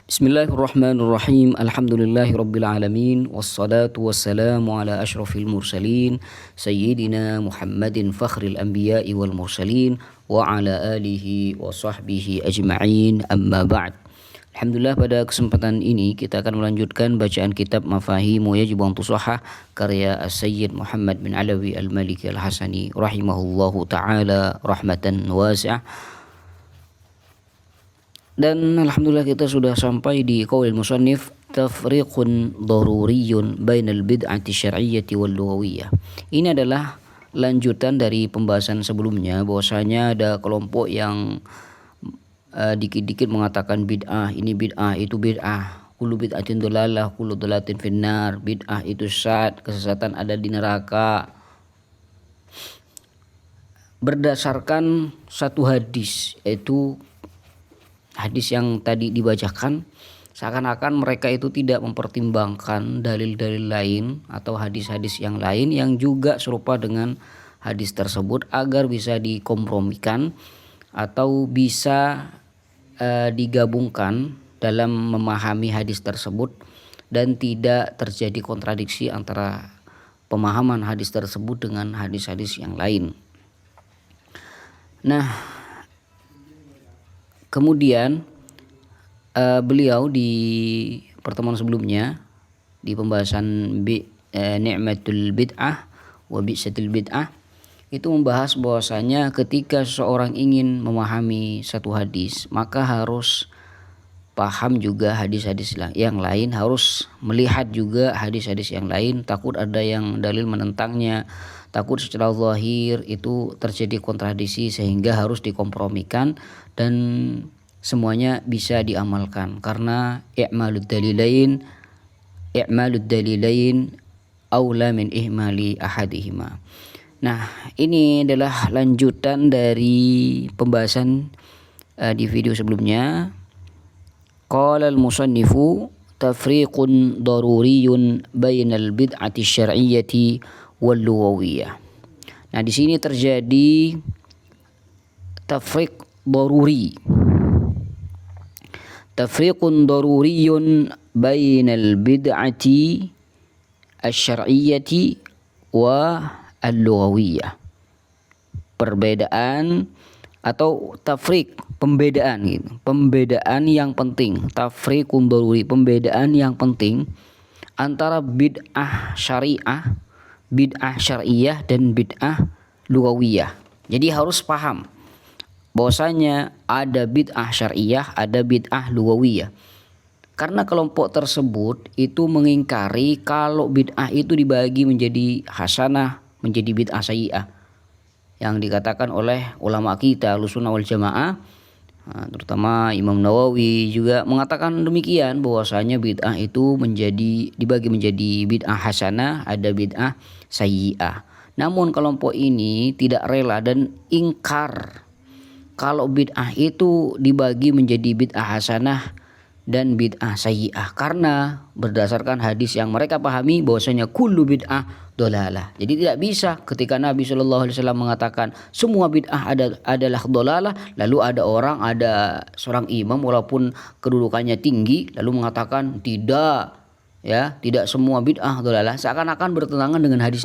Bismillahirrahmanirrahim. Alhamdulillahirabbil alamin wassalatu wassalamu ala asyrafil mursalin sayyidina Muhammadin fakhril anbiya'i wal mursalin wa ala alihi wa sahbihi ajma'in, amma ba'd. Alhamdulillah, pada kesempatan ini kita akan melanjutkan bacaan kitab Mafahimu Yajib an Tusahhah karya As-Sayyid Muhammad bin Alawi Al-Maliki Al-Hasani rahimahullahu taala rahmatan wasi'ah. Dan alhamdulillah kita sudah sampai di qaulil musannif tafriqun daruriyun bainal bid'ati syar'iyyati wal lughawiyah. Ini adalah lanjutan dari pembahasan sebelumnya, bahwasanya ada kelompok yang dikit-dikit mengatakan bid'ah, ini bid'ah, itu bid'ah. Kullu bid'atin dhalalah, kullu dhalatin finnar. Bid'ah itu sesat, kesesatan ada di neraka. Berdasarkan satu hadis, yaitu hadis yang tadi dibacakan, seakan-akan mereka itu tidak mempertimbangkan dalil-dalil lain atau hadis-hadis yang lain yang juga serupa dengan hadis tersebut agar bisa dikompromikan atau bisa digabungkan dalam memahami hadis tersebut dan tidak terjadi kontradiksi antara pemahaman hadis tersebut dengan hadis-hadis yang lain. Nah, kemudian beliau di pertemuan sebelumnya di pembahasan ni'matul bid'ah wa bi'satil bid'ah itu membahas bahwasanya ketika seseorang ingin memahami satu hadis, maka harus paham juga hadis-hadis yang lain, harus melihat juga hadis-hadis yang lain, takut ada yang dalil menentangnya, takut secara zahir itu terjadi kontradiksi sehingga harus dikompromikan dan semuanya bisa diamalkan, karena i'malud dalilain aula min ihmali ahadihima. Nah, ini adalah lanjutan dari pembahasan di video sebelumnya. Qala al-musannifu tafriqun daruriyun bainal bid'ati syar'iyyati wal lughawiyah. Nah, di sini terjadi tafriq daruri. Tafriqun daruriyun bainal bid'ati asy-syar'iyyati wa al-lughawiyah. Perbedaan atau tafriq, pembedaan gitu. Pembedaan yang penting. Tafriqun daruri, pembedaan yang penting antara bid'ah syariah, bid'ah syar'iyah dan bid'ah lughawiyah. Jadi harus paham bahwasanya ada bid'ah syar'iyah, ada bid'ah lughawiyah. Karena kelompok tersebut itu mengingkari kalau bid'ah itu dibagi menjadi hasanah, menjadi bid'ah sayyi'ah. Yang dikatakan oleh ulama kita Ahlussunnah wal Jamaah, terutama Imam Nawawi juga mengatakan demikian, bahwasanya bid'ah itu dibagi menjadi bid'ah hasanah, ada bid'ah sayyi'ah. Namun kelompok ini tidak rela dan ingkar kalau bid'ah itu dibagi menjadi bid'ah hasanah dan bid'ah sayyi'ah, karena berdasarkan hadis yang mereka pahami bahwasanya kullu bid'ah dhalalah. Jadi tidak bisa ketika Nabi SAW mengatakan semua bid'ah adalah dhalalah, lalu ada seorang imam walaupun kedudukannya tinggi lalu mengatakan tidak semua bid'ah dhalalah, seakan-akan bertentangan dengan hadis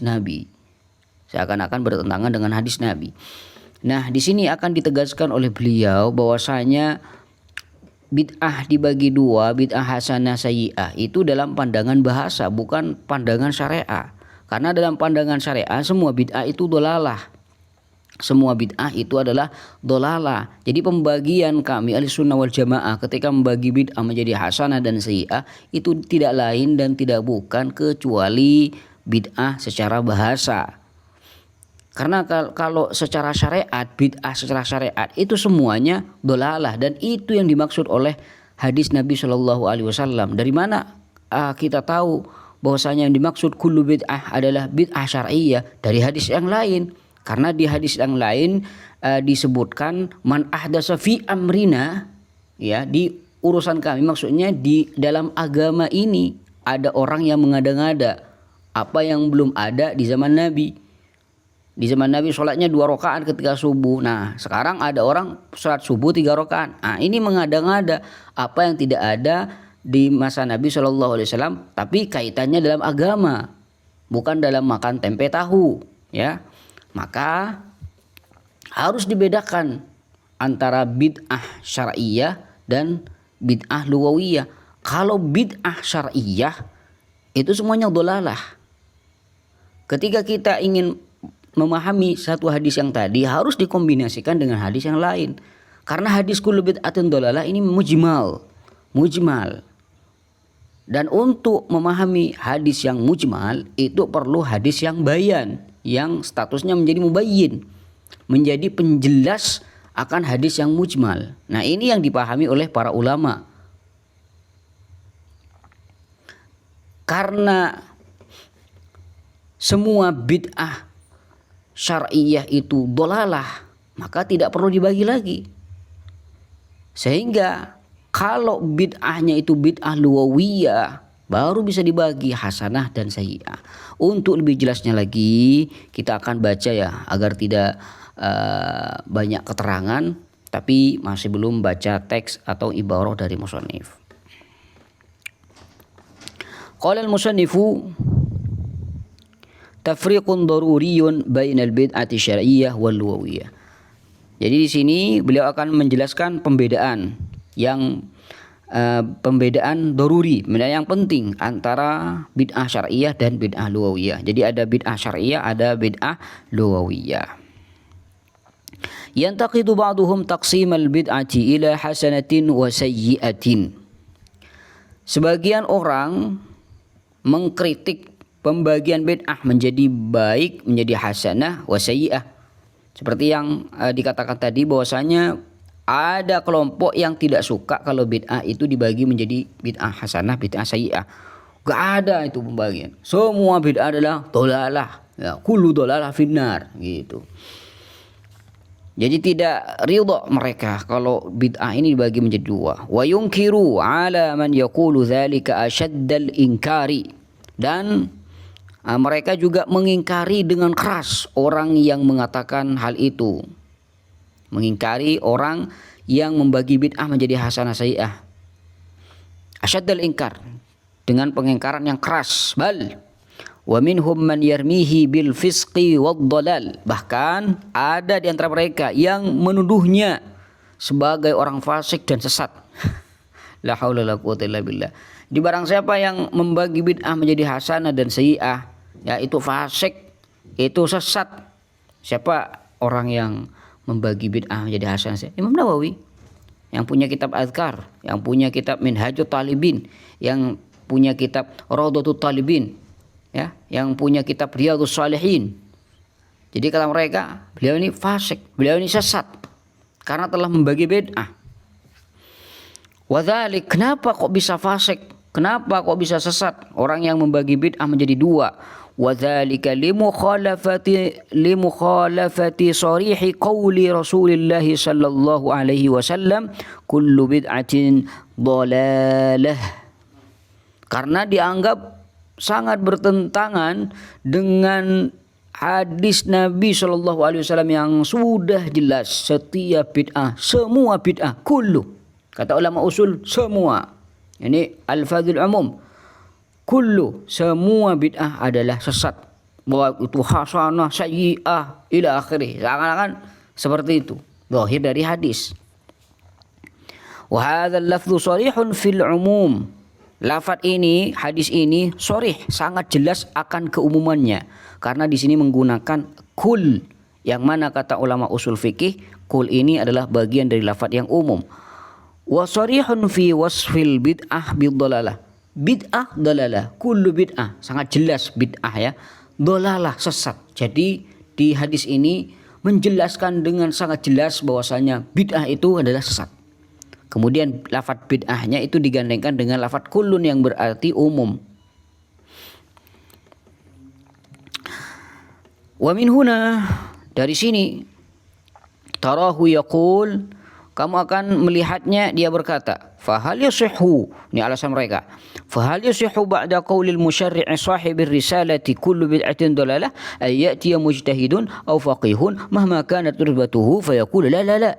Nabi. Nah, di sini akan ditegaskan oleh beliau bahwasanya bid'ah dibagi dua, bid'ah hasanah sayyi'ah, itu dalam pandangan bahasa, bukan pandangan syariah. Karena dalam pandangan syariah semua bid'ah itu dhalalah. Semua bid'ah itu adalah dhalalah. Jadi pembagian kami Ahlussunnah wal Jamaah ketika membagi bid'ah menjadi hasanah dan sayyi'ah itu tidak lain dan tidak bukan kecuali bid'ah secara bahasa. Karena kalau secara syariat, bid'ah secara syariat itu semuanya dhalalah, dan itu yang dimaksud oleh hadis Nabi SAW. Dari mana kita tahu bahwasanya yang dimaksud kullu bid'ah adalah bid'ah syar'iyyah? Dari hadis yang lain. Karena di hadis yang lain disebutkan man ahdatsa fi amrina, di urusan kami, maksudnya di dalam agama ini ada orang yang mengada-ngada apa yang belum ada di zaman Nabi. Di zaman Nabi sholatnya 2 rakaat ketika subuh. Nah, sekarang ada orang sholat subuh 3 rakaat. Nah, ini mengada-ngada apa yang tidak ada di masa Nabi Shallallahu Alaihi Wasallam, tapi kaitannya dalam agama, bukan dalam makan tempe tahu, ya. Maka harus dibedakan antara bid'ah syar'iyah dan bid'ah lughawiyah. Kalau bid'ah syar'iyah itu semuanya dhalalah. Ketika kita ingin memahami satu hadis yang tadi harus dikombinasikan dengan hadis yang lain. Karena hadis kullu bid'atin dhalalah ini mujmal. Dan untuk memahami hadis yang mujmal itu perlu hadis yang bayan, yang statusnya menjadi mubayyin, menjadi penjelas akan hadis yang mujmal. Nah, ini yang dipahami oleh para ulama. Karena semua bid'ah syar'iyah itu dhalalah, maka tidak perlu dibagi lagi. Sehingga kalau bid'ahnya itu bid'ah lughawiyah, baru bisa dibagi hasanah dan sayyi'ah. Untuk lebih jelasnya lagi, kita akan baca ya, agar tidak banyak keterangan, tapi masih belum baca teks atau ibarah dari musannif. Qala al-musannifu tafriqun daruriyun bainal bid'ati syar'iyyah wal lughawiyah. Jadi di sini beliau akan menjelaskan pembedaan daruri, pembedaan yang penting antara bid'ah syar'iyyah dan bid'ah lughawiyah. Jadi ada bid'ah syar'iyyah, ada bid'ah lughawiyah. Yantaqidu ba'duhum taqsimal bid'ati ila hasanatin wa sayyi'atin. Sebagian orang mengkritik pembagian bid'ah menjadi baik, menjadi hasanah, wa sayyi'ah. Seperti yang dikatakan tadi bahwasanya ada kelompok yang tidak suka kalau bid'ah itu dibagi menjadi bid'ah hasanah, bid'ah sayyi'ah. Gak ada itu pembagian. Semua bid'ah adalah dhalalah. Ya, kullu dhalalah finnar gitu. Jadi tidak ridha mereka kalau bid'ah ini dibagi menjadi 2. Wa yunkiru 'ala man yaqulu dzalika ashaddal inkari. Dan mereka juga mengingkari dengan keras orang yang mengatakan hal itu. Mengingkari orang yang membagi bid'ah menjadi hasanah sayyi'ah. Asyaddal inkar, dengan pengingkaran yang keras. Bal wa minhum man yarmihi bil fisqi wad dhalal. Bahkan ada di antara mereka yang menuduhnya sebagai orang fasik dan sesat. La haula la quwwata illa billah. Di barang siapa yang membagi bid'ah menjadi hasanah dan sayyi'ah, ya itu fasik, itu sesat. Siapa orang yang membagi bid'ah menjadi hasanah? Imam Nawawi, yang punya kitab Azkar, yang punya kitab Minhajut Talibin, yang punya kitab Rawdatul Talibin, ya, yang punya kitab Riyadhus Shalihin. Jadi kata mereka, beliau ini fasik, beliau ini sesat karena telah membagi bid'ah. Wadzalik, kenapa kok bisa fasik? Kenapa kok bisa sesat? Orang yang membagi bid'ah menjadi 2. Wadzalika limukhalafati sharihi qauli Rasulillah sallallahu alaihi wasallam kullu bid'atin dhalalah. Karena dianggap sangat bertentangan dengan hadis Nabi sallallahu alaihi wasallam yang sudah jelas, setiap bid'ah, semua bid'ah, kullu. Kata ulama usul, semua. Ini al-fadhil umum. Kullu, semua bid'ah adalah sesat. Bahwa itu hasanah, sayyi'ah, ila akhirih. Seakan-akan seperti itu. Zahir dari hadis. Wa hadzal lafdhu sharihun fil umum. Lafaz ini, hadis ini sharih, sangat jelas akan keumumannya. Karena di sini menggunakan kul, yang mana kata ulama usul fikih, kul ini adalah bagian dari lafaz yang umum. Wa sharihun fi wasfil bid'ah bidhalalah. Bid'ah dalalah, kullu bid'ah, sangat jelas bid'ah ya. Dalalah, sesat. Jadi di hadis ini menjelaskan dengan sangat jelas bahwasanya bid'ah itu adalah sesat. Kemudian lafaz bid'ahnya itu digandengkan dengan lafaz kullun yang berarti umum. Wa min huna, dari sini tarahu yaqul, kamu akan melihatnya dia berkata, fahal yasihhu, ini alasan mereka, fahal yasihhu ba'da qaulil musyarri'i sahibir risalati kullu bid'atin dalalah ay ya'tiya mujtahidun aw faqihun mahma kanat turbatuhu fayaqulu la la la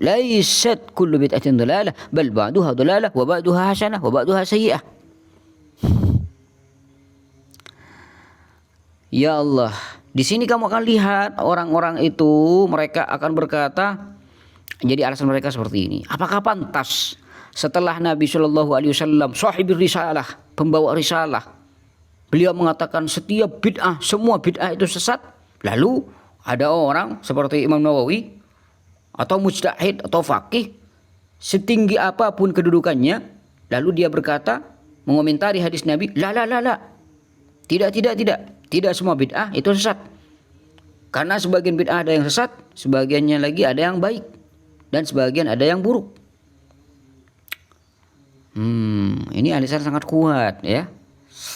laysat kullu bid'atin dalalah bal ba'duha dalalah wa ba'duha hasanah wa ba'duha sayyi'ah. Ya Allah, di sini kamu akan lihat orang-orang itu mereka akan berkata, jadi alasan mereka seperti ini. Apakah pantas setelah Nabi Shallallahu Alaihi Wasallam sahibir risalah, pembawa risalah, beliau mengatakan setiap bid'ah, semua bid'ah itu sesat. Lalu ada orang seperti Imam Nawawi atau mujtahid atau faqih, setinggi apapun kedudukannya, lalu dia berkata mengomentari hadis Nabi, la la la la, tidak semua bid'ah itu sesat. Karena sebagian bid'ah ada yang sesat, sebagiannya lagi ada yang baik, dan sebagian ada yang buruk. Ini alasan sangat kuat ya.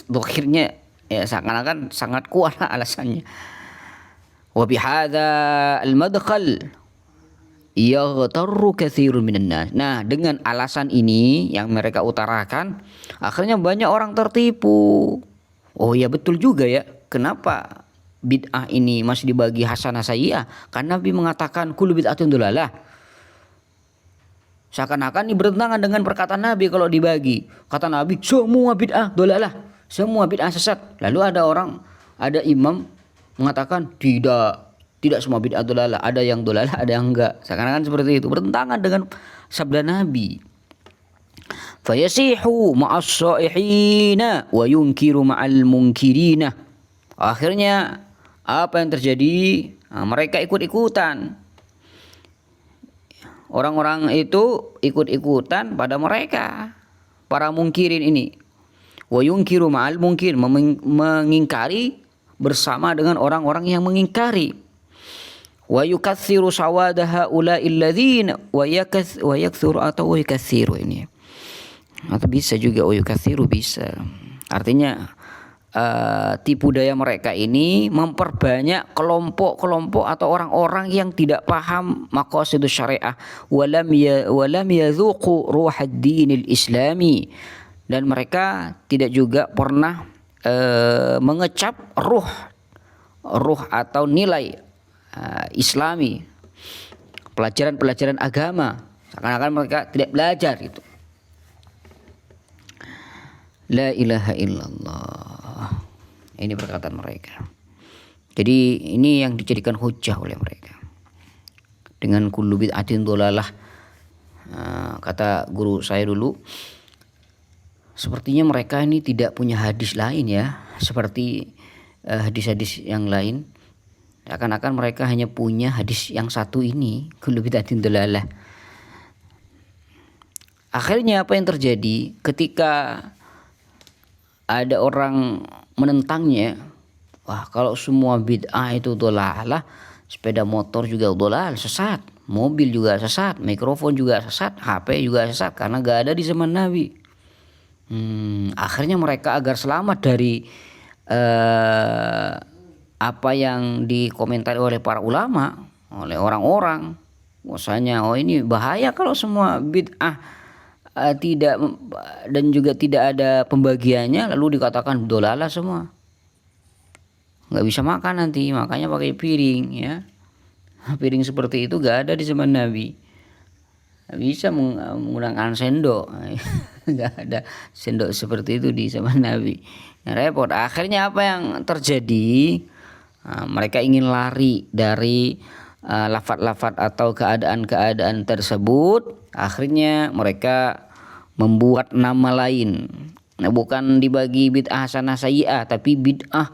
Dokhirnya ya seakan-akan sangat kuat alasannya. Wa bihadza al-madkhal yaghtarru katsirun minan nas. Nah, dengan alasan ini yang mereka utarakan, akhirnya banyak orang tertipu. Oh ya betul juga ya. Kenapa bid'ah ini masih dibagi hasanah sayyi'ah? Karena Nabi mengatakan kullu bid'atin dalalah. Seakan-akan ini bertentangan dengan perkataan Nabi kalau dibagi. Kata Nabi, semua bid'ah dalalah, semua bid'ah sesat. Lalu ada imam mengatakan tidak semua bid'ah dalalah, ada yang dalalah, ada yang enggak. Seakan-akan seperti itu, bertentangan dengan sabda Nabi. Fayasihu ma'as saihina wa yunkiru ma'al munkirina. Akhirnya apa yang terjadi? Mereka ikut-ikutan. Orang-orang itu ikut-ikutan pada mereka, para mungkirin ini. Wa yunkiru ma'al munkir, mengingkari bersama dengan orang-orang yang mengingkari. Wa yukatsiru sawada haula'il ladzina wa yaktsuru atau wa yukatsiru ini. Atau bisa juga wa yukatsiru bisa. Artinya tipu daya mereka ini memperbanyak kelompok-kelompok atau orang-orang yang tidak paham maqasidus syariah walam yadzuqu ruhad dinil islami, dan mereka tidak juga pernah mengecap ruh atau nilai islami, pelajaran-pelajaran agama. Seakan-akan mereka tidak belajar itu. La ilaha illallah. Ini perkataan mereka. Jadi ini yang dijadikan hujah oleh mereka. Dengan kullu bid'atin dhalalah, kata guru saya dulu, sepertinya mereka ini tidak punya hadis lain ya, seperti hadis-hadis yang lain. Seakan-akan mereka hanya punya hadis yang satu ini, kullu bid'atin dhalalah. Akhirnya apa yang terjadi ketika ada orang menentangnya? Wah, kalau semua bid'ah itu dhalalah, sepeda motor juga dhalal, sesat, mobil juga sesat, mikrofon juga sesat, HP juga sesat, karena gak ada di zaman Nabi. Akhirnya mereka agar selamat dari apa yang dikomentari oleh para ulama, oleh orang-orang, bahwasanya ini bahaya kalau semua bid'ah tidak, dan juga tidak ada pembagiannya, lalu dikatakan dhalalah semua, nggak bisa makan nanti, makanya pakai piring ya. Piring seperti itu gak ada di zaman Nabi, nggak bisa menggunakan sendok. Nggak ada sendok seperti itu di zaman Nabi. Nah, repot. Akhirnya apa yang terjadi? Mereka ingin lari dari lafaz-lafaz atau keadaan-keadaan tersebut. Akhirnya mereka membuat nama lain. Nah, bukan dibagi bid'ah hasanah sayyi'ah, tapi bid'ah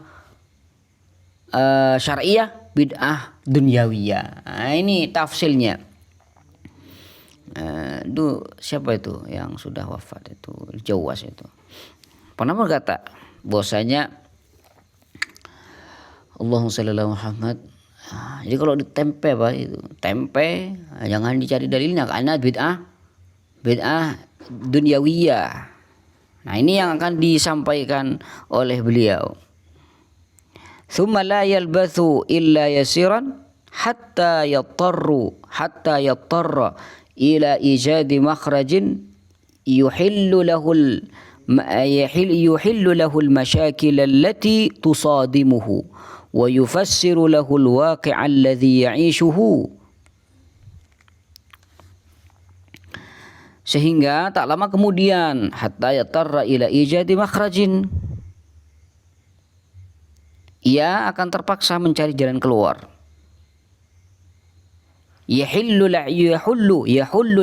syariah, bid'ah dunyawiyah. Nah, ini tafsilnya. Siapa itu yang sudah wafat itu, Jawas itu pernah berkata bahwasanya Allahumma shalli ala Muhammad. Jadi kalau ditempe apa itu, tempe jangan dicari dalilnya karena bid'ah dunyawiyah. Nah, ini yang akan disampaikan oleh beliau. Tsumma la yalbathu illa yasiran hatta yattarra ila ijadi makhrajin yuhillu lahul mashakil allati tusadimuhu wa yufassiru lahul waqi'a alladhi ya'ishuhu. Sehingga tak lama kemudian hatta yatarra ila ijadi makhrajin, ia akan terpaksa mencari jalan keluar. Yahullu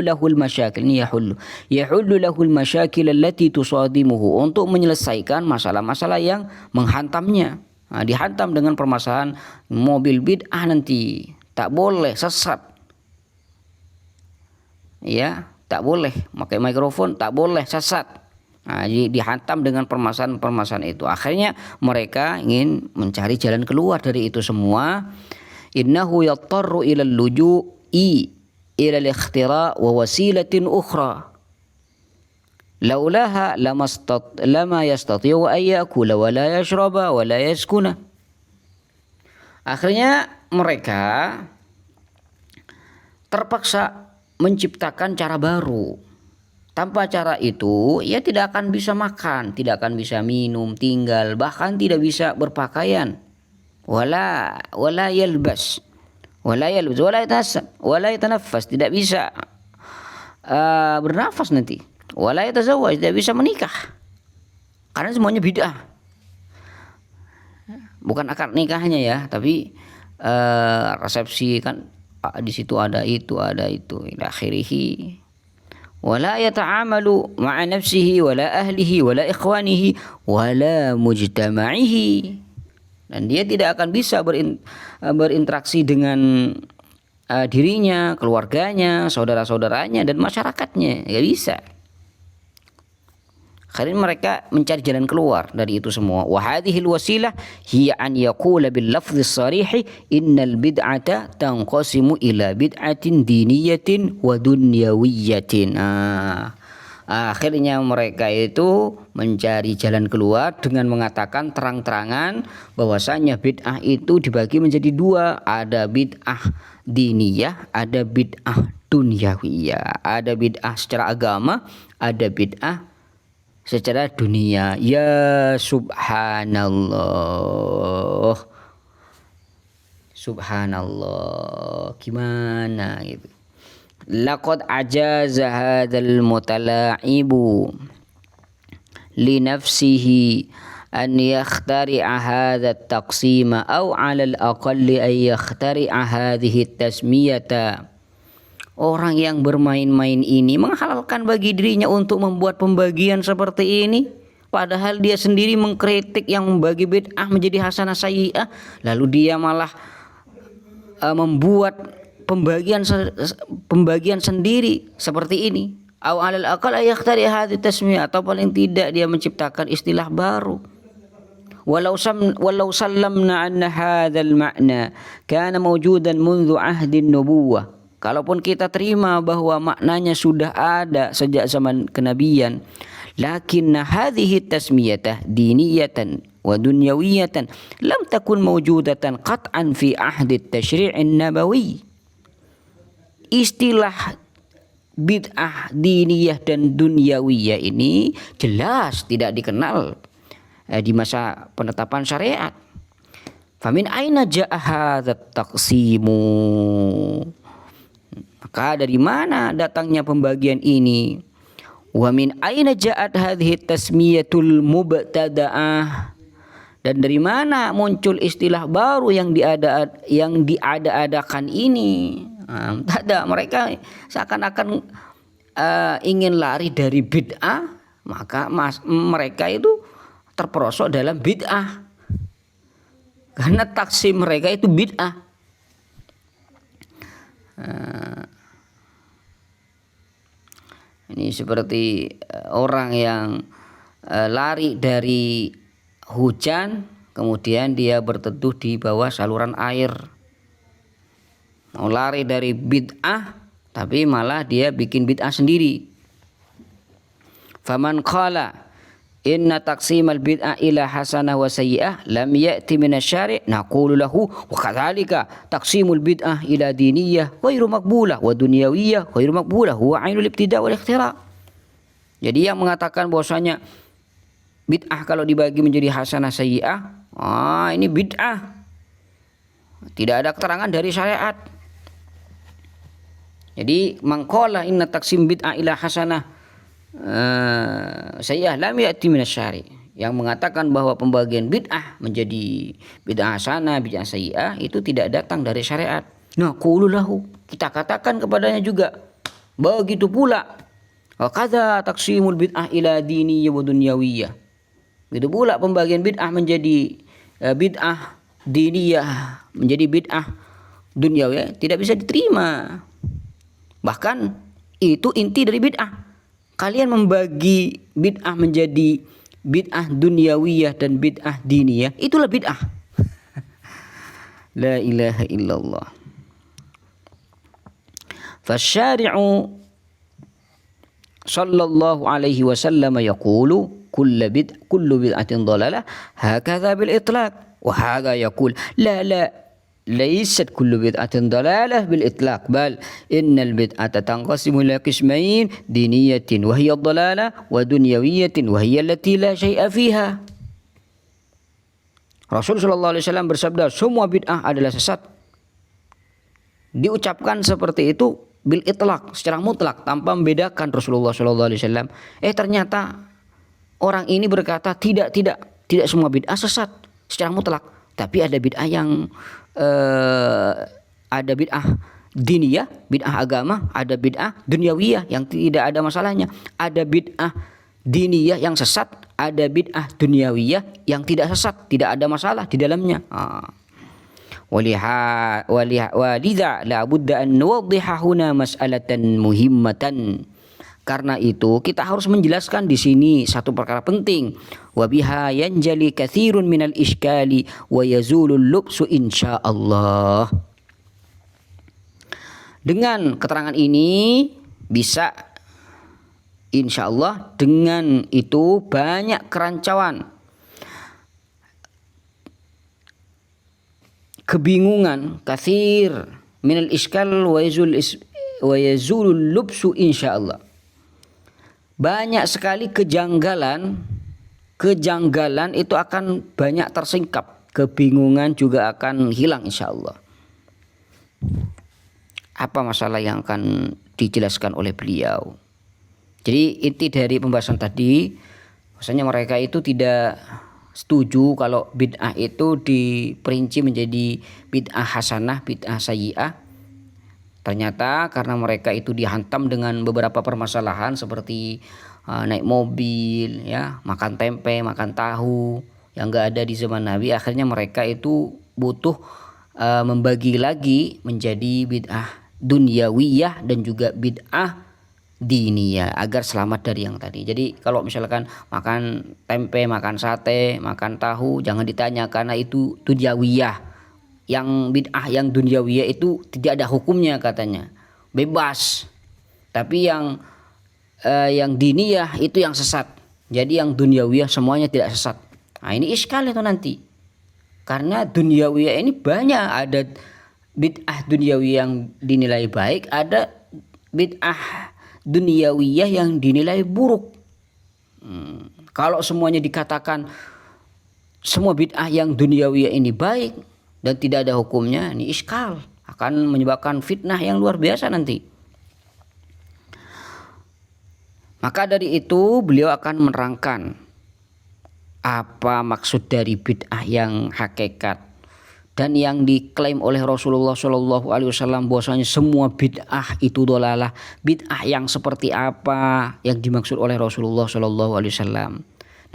lahul masyakil, ini yahullu lahul masyakil allati tusadimuhu, untuk menyelesaikan masalah-masalah yang menghantamnya. Nah, dihantam dengan permasalahan mobil bid'ah nanti, tak boleh sesat, ya, tak boleh pakai mikrofon, tak boleh sesat. Nah, dihantam dengan permasalahan itu. Akhirnya mereka ingin mencari jalan keluar dari itu semua. Innahu yattarru ila al-luju'i ila al-ikhtira' wa wasilatin ukhra laulaha lama yastati'u an ya'kula wa la yashraba wa la yaskuna. Akhirnya mereka terpaksa menciptakan cara baru. Tanpa cara itu ia tidak akan bisa makan, tidak akan bisa minum, tinggal, bahkan tidak bisa berpakaian. Wala yalbas, wala yatanaffas, tidak bisa bernafas nanti. Wala yatazawwaj, tidak bisa menikah. Karena semuanya bid'ah. Bukan akad nikahnya ya, tapi resepsi kan di situ ada itu ila akhirih. Wala yata'amalu ma'a nafsihi wala ahlihi wala ikhwanihi wala mujtama'ihi, dan dia tidak akan bisa berinteraksi dengan dirinya, keluarganya, saudara-saudaranya dan masyarakatnya, enggak bisa. Akhirnya mereka mencari jalan keluar dari itu semua. Wa hadhil wasilah hiya an yaqula bil lafdhi sharih innal bid'ata tanqasimu ila bid'atin diniyatin wa dunyawiyatin. Akhirnya mereka itu mencari jalan keluar dengan mengatakan terang-terangan bahwasanya bid'ah itu dibagi menjadi dua, ada bid'ah diniyah, ada bid'ah dunyawiyah. Ada bid'ah secara agama, ada bid'ah secara dunia. Ya subhanallah, subhanallah, gimana gitu. Laqad ajaza hadzal mutala'ibu li nafsihi an yakhtari'a hadha at-taqsima aw 'ala al-aqalli an yakhtari'a hadhihi at-tasmiyata. Orang yang bermain-main ini menghalalkan bagi dirinya untuk membuat pembagian seperti ini, padahal dia sendiri mengkritik yang membagi bid'ah menjadi hasanah sayyi'ah, lalu dia malah membuat pembagian sendiri seperti ini. Aw 'alal aqal ayakhtari hadhihi tasmiyah, atau paling tidak dia menciptakan istilah baru. Walau sallamna anna hadzal ma'na kana mawjudan mundu 'ahdin nubuwah. Kalaupun kita terima bahwa maknanya sudah ada sejak zaman kenabian, lakinna hadhihi tasmiyatah diniyatan wa dunyawiyatan lam takun mawjudatan qat'an fi ahdi at-tasyri'in nabawi. Istilah bid'ah diniyah dan dunyawiyah ini jelas tidak dikenal di masa penetapan syariat. Famin aina ja'a hadzat taqsimu? Maka dari mana datangnya pembagian ini? Wa min aina ja'at hadhihi tasmiyatul mubtada'ah? Dan dari mana muncul istilah baru yang diada-adakan ini? Tak ada. Mereka seakan-akan ingin lari dari bid'ah, maka mereka itu terperosok dalam bid'ah. Karena taksim mereka itu bid'ah. Ini seperti orang yang lari dari hujan, kemudian dia berteduh di bawah saluran air. Mau lari dari bid'ah, tapi malah dia bikin bid'ah sendiri. Faman qala inna taqsimal bid'ah ila hasanah wa sayyi'ah lam ya'ti minasyari' naqulu lahu wa kadzalika taqsimul bid'ah ila diniyah ghairu maqbulah wa dunyawiyah ghairu maqbulah huwa ainul ibtida' wal ikhtira'. Jadi yang mengatakan bahwasanya bid'ah kalau dibagi menjadi hasanah sayyi'ah, ini bid'ah. Tidak ada keterangan dari syariat. Jadi mangqala inna taqsim bid'ah ila hasanah sayyi'ah lam ya'ti minasyari', yang mengatakan bahwa pembagian bid'ah menjadi bid'ah hasanah, bid'ah sayyi'ah itu tidak datang dari syariat. Nah, qulu lahu, kita katakan kepadanya juga begitu pula. Wa kadza taqsimul bid'ah ila diniyah wa dunyawiyah. Begitu pula pembagian bid'ah menjadi bid'ah diniyah menjadi bid'ah dunyawiyah tidak bisa diterima. Bahkan itu inti dari bid'ah. Kalian membagi bid'ah menjadi bid'ah dunyawiyah dan bid'ah diniyah, itulah bid'ah. La ilaha illallah. Fasyari'u sallallahu alaihi wasallam yaqulu kullu bid'atin dhalalah hakadha bil itlaq wa hadha yaqul la ليست كل بدعة ضلالة بالإطلاق بل إن البدعة تنقسم إلى قسمين دينية وهي الضلالة ودنيوية وهي التي لا شيء فيها. Rasul sallallahu alaihi wasallam bersabda, semua bid'ah adalah sesat. Diucapkan seperti itu bil itlaq, secara mutlak tanpa membedakan Rasulullah sallallahu alaihi wasallam. Ternyata orang ini berkata tidak semua bid'ah sesat secara mutlak, tapi ada bid'ah yang ada bid'ah diniyah, bid'ah agama, ada bid'ah dunyawiyah yang tidak ada masalahnya. Ada bid'ah diniyah yang sesat, ada bid'ah dunyawiyah yang tidak sesat, tidak ada masalah di dalamnya. Walidha la budda an nuwaddiha huna mas'alatan muhimmatan. Karena itu kita harus menjelaskan di sini satu perkara penting. Wa biha yanjali katsirun minal iskali wa yazulul lubsu insyaallah. Dengan keterangan ini bisa insyaallah, dengan itu banyak kerancauan, kebingungan, katsir minal iskal wa yazulul lubsu insyaallah. Banyak sekali kejanggalan itu akan banyak tersingkap, kebingungan juga akan hilang insyaallah. Apa masalah yang akan dijelaskan oleh beliau? Jadi inti dari pembahasan tadi, maksudnya mereka itu tidak setuju kalau bid'ah itu diperinci menjadi bid'ah hasanah, bid'ah sayyi'ah. Ternyata karena mereka itu dihantam dengan beberapa permasalahan seperti naik mobil, ya, makan tempe, makan tahu yang enggak ada di zaman Nabi, akhirnya mereka itu butuh membagi lagi menjadi bid'ah dunyawiyah dan juga bid'ah diniyah agar selamat dari yang tadi. Jadi kalau misalkan makan tempe, makan sate, makan tahu, jangan ditanya karena itu dunyawiyah. Yang bid'ah yang dunyawiyah itu tidak ada hukumnya katanya, bebas. Tapi yang diniyah itu yang sesat. Jadi yang dunyawiyah semuanya tidak sesat. Nah, ini iskal itu nanti. Karena dunyawiyah ini banyak, ada bid'ah dunyawiyah yang dinilai baik, ada bid'ah dunyawiyah yang dinilai buruk. Kalau semuanya dikatakan semua bid'ah yang dunyawiyah ini baik dan tidak ada hukumnya, ini iskal, akan menyebabkan fitnah yang luar biasa nanti. Maka dari itu beliau akan menerangkan apa maksud dari bid'ah yang hakikat dan yang diklaim oleh Rasulullah Shallallahu Alaihi Wasallam bahwasanya semua bid'ah itu dolalah. Bid'ah yang seperti apa yang dimaksud oleh Rasulullah Shallallahu Alaihi Wasallam?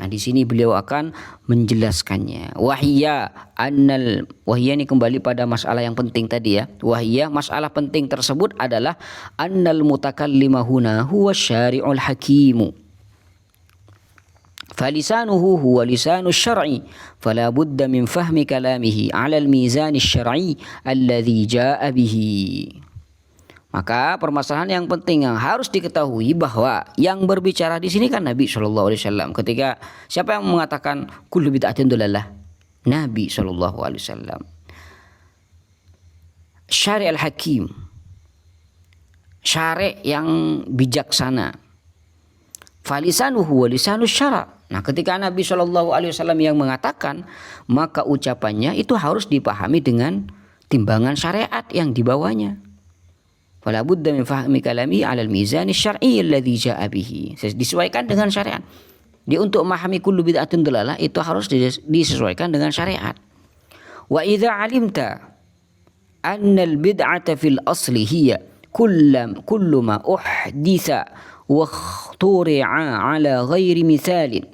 Nah, di sini beliau akan menjelaskannya. Wahiyya ini kembali pada masalah yang penting tadi ya. Wahiyya, masalah penting tersebut adalah annal mutakallima huna huwa syari'ul hakimu. Falisanuhu huwa lisanu syar'i, fala budda min fahmi kalamihi 'ala al-mizan asy-syar'i alladhi jaa'a bihi. Maka permasalahan yang penting yang harus diketahui bahwa yang berbicara di sini kan Nabi Shallallahu Alaihi Wasallam. Ketika siapa yang mengatakan kullu bid'atin dalalah? Nabi Shallallahu Alaihi Wasallam. Syari' al-hakim, syari' yang bijaksana. Falisanuhu wa lisanus syara'. Nah, ketika Nabi Shallallahu Alaihi Wasallam yang mengatakan, maka ucapannya itu harus dipahami dengan timbangan syariat yang dibawanya. Fala budda min fahmi kalami 'ala al-mizan asy-syar'i alladhi ja'a bihi. Disesuaikan dengan syariat. Dia untuk memahami kullu bid'atin dalalah itu harus disesuaikan dengan syariat. Wa idza 'alimta anna al-bid'ata fil asli hiya kullu ma uhditha wa ikhturi'a 'ala ghairi mithalin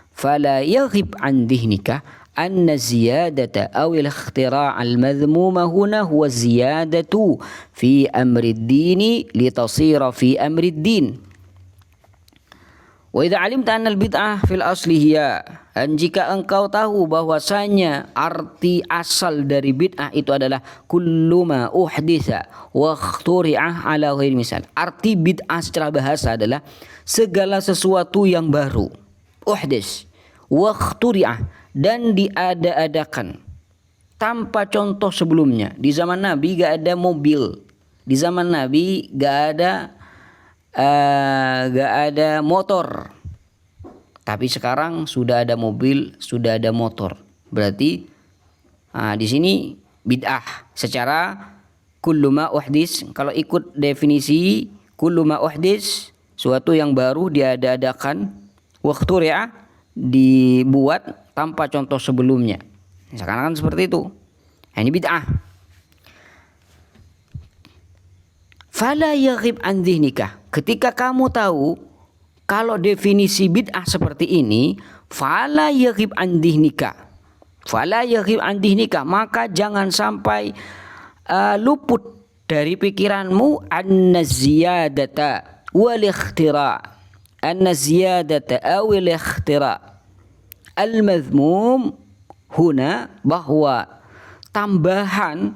fala yaghib 'an dhihnika أن الزيادة أو الاختراع المذموم هنا هو الزيادة في أمر الدين لتصير في أمر الدين. وإذا علمت أن البدعة في الأصل هي, dan jika engkau tahu bahwasanya arti asal dari bid'ah itu adalah kullu ma uhditha wa ikhturi'a ala ghairi misal. Arti bid'ah secara bahasa adalah segala sesuatu yang baru, uhdits wa ikhturi'a, dan diada-adakan tanpa contoh sebelumnya. Di zaman Nabi gak ada mobil, di zaman Nabi gak ada motor, tapi sekarang sudah ada mobil, sudah ada motor. Berarti di sini bid'ah secara kullu ma uhdits. Kalau ikut definisi kullu ma uhdits, suatu yang baru diada-adakan, wa ikhturi'a, dibuat tanpa contoh sebelumnya. Sekarang kan seperti itu. Nah, ini bid'ah. Fala yaghib an dhihnika. Ketika kamu tahu kalau definisi bid'ah seperti ini, fala yaghib an dhihnika. Fala yaghib an dhihnika, maka jangan sampai luput dari pikiranmu anna ziyadata wal ikhtira'. Anna ziyadata awil ikhtira' al-madhmum huna, bahwa tambahan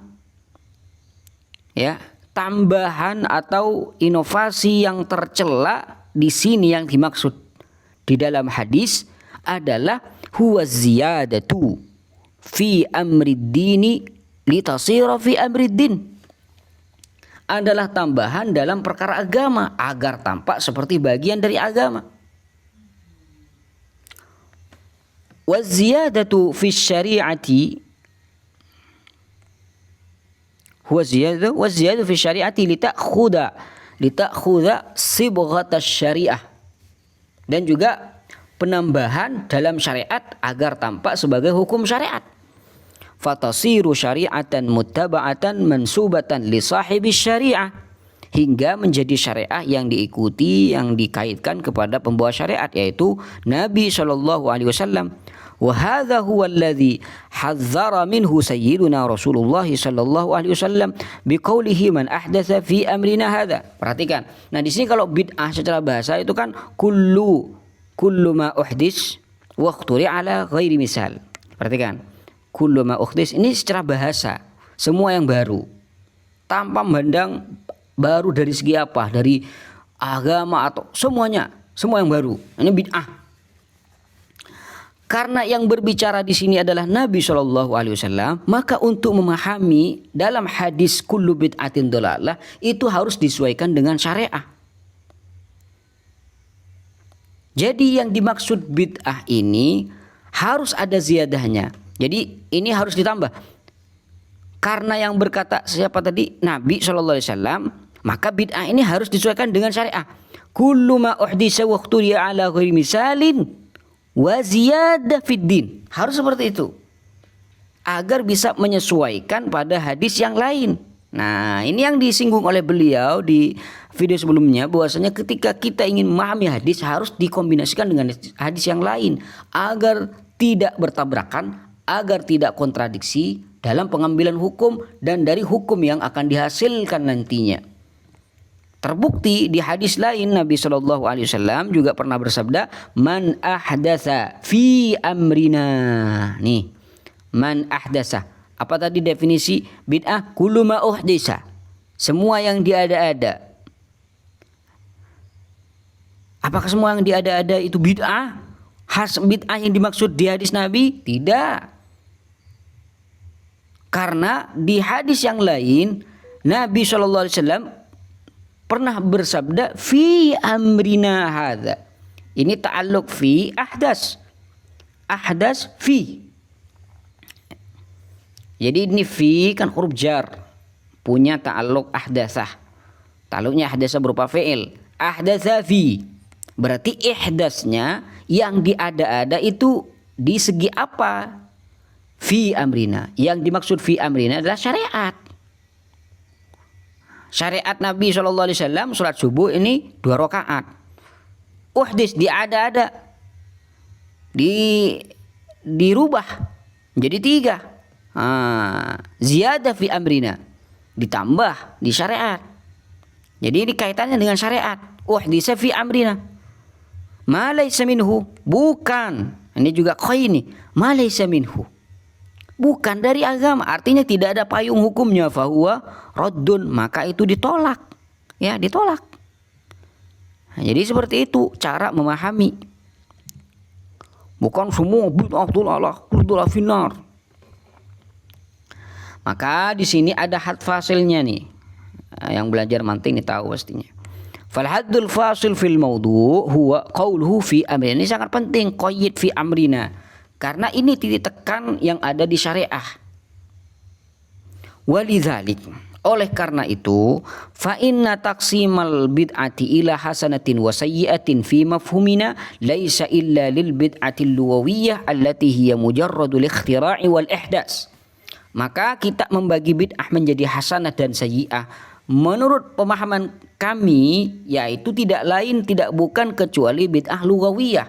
atau inovasi yang tercela di sini yang dimaksud di dalam hadis adalah huwa ziyadatu fi amrid dini litasira fi amrid din, adalah tambahan dalam perkara agama agar tampak seperti bagian dari agama. Waziyadatu fi syari'ati huwa ziyadatu fi syari'ati litakhudha sibghata syari'ah, dan juga penambahan dalam syariat agar tampak sebagai hukum syariat. Fatasiru syari'atan muttaba'atan mansubatan li sahibi syari'ah, hingga menjadi syariah yang diikuti, yang dikaitkan kepada pembawa syariat, yaitu Nabi Shallallahu Alaihi Wasallam. Wa hadza huwa alladhi hadzara minhu sayyiduna Rasulullah sallallahu alaihi wasallam biqaulihi man ahdatsa fi amrina hadza. Perhatikan. Nah, di sini kalau bid'ah secara bahasa itu kan kullu ma uhdits wa ikhturi ala ghairi misal. Perhatikan. Kullu ma uhdits ini secara bahasa, semua yang baru. Tanpa memandang baru dari segi apa, dari agama atau semuanya, semua yang baru. Ini bid'ah. Karena yang berbicara di sini adalah Nabi Shallallahu Alaihi Wasallam, maka untuk memahami dalam hadis kullu bid'atin dalalah itu harus disesuaikan dengan syariah. Jadi yang dimaksud bid'ah ini harus ada ziyadahnya. Jadi ini harus ditambah. Karena yang berkata siapa tadi? Nabi Shallallahu Alaihi Wasallam, maka bid'ah ini harus disesuaikan dengan syariah. Kullu ma uhditsa wa ikhturiya ala ghairi misalin wa ziyadah fid din. Harus seperti itu agar bisa menyesuaikan pada hadis yang lain. Nah, ini yang disinggung oleh beliau di video sebelumnya, bahwasanya ketika kita ingin memahami hadis harus dikombinasikan dengan hadis yang lain agar tidak bertabrakan, agar tidak kontradiksi dalam pengambilan hukum dan dari hukum yang akan dihasilkan nantinya. Terbukti di hadis lain Nabi Shallallahu Alaihi Wasallam juga pernah bersabda, man ahdatsa fi amrina. Nih, man ahdatsa. Apa tadi definisi bid'ah? Kullu ma uhditsa. Semua yang diada-ada. Apakah semua yang diada-ada itu bid'ah? Bid'ah yang dimaksud di hadis Nabi? Tidak. Karena di hadis yang lain Nabi SAW pernah bersabda fi amrina hadza. Ini ta'alluq fi ahdas. Ahdas fi. Jadi ini fi kan huruf jar. Punya ta'alluq ahdasah. Ta'alluqnya ahdasah berupa fi'il. Ahdatsa fi. Berarti ihdasnya yang diada-ada itu di segi apa? Fi amrina. Yang dimaksud fi amrina adalah syariat. Syariat Nabi SAW sholat subuh ini 2 rakaat. Uhdis diada-ada. Dirubah menjadi 3. Ziyadah fi amrina. Ditambah di syariat. Jadi ini kaitannya dengan syariat. Uhdisa fi amrina. Ma laysa minhu. Bukan. Ini juga koi ini. Ma laysa minhu. Bukan dari agama, artinya tidak ada payung hukumnya, fahuwa raddun, maka itu ditolak. Ya, ditolak. Nah, jadi seperti itu cara memahami. Bukan semua bid'atul ala kulluha finnar. Maka di sini ada had fasilnya nih. Yang belajar mantik ini tahu pastinya. Fal haddul fasil fil mawdu' huwa qauluhu fi amrina. Ini sangat penting, qayyid fi amrina. Karena ini titik tekan yang ada di syariah. Walidzalik, oleh karena itu, fa inna taqsimal bid'ati ila hasanatin wa sayyi'atin fi mafhumina laisa illa lil bid'atil luwawiyyah allati hiya mujarradul ikhtira'i wal ihdas. Maka kita membagi bid'ah menjadi hasanah dan sayyi'ah menurut pemahaman kami, yaitu tidak lain tidak bukan kecuali bid'ah lughawiyah.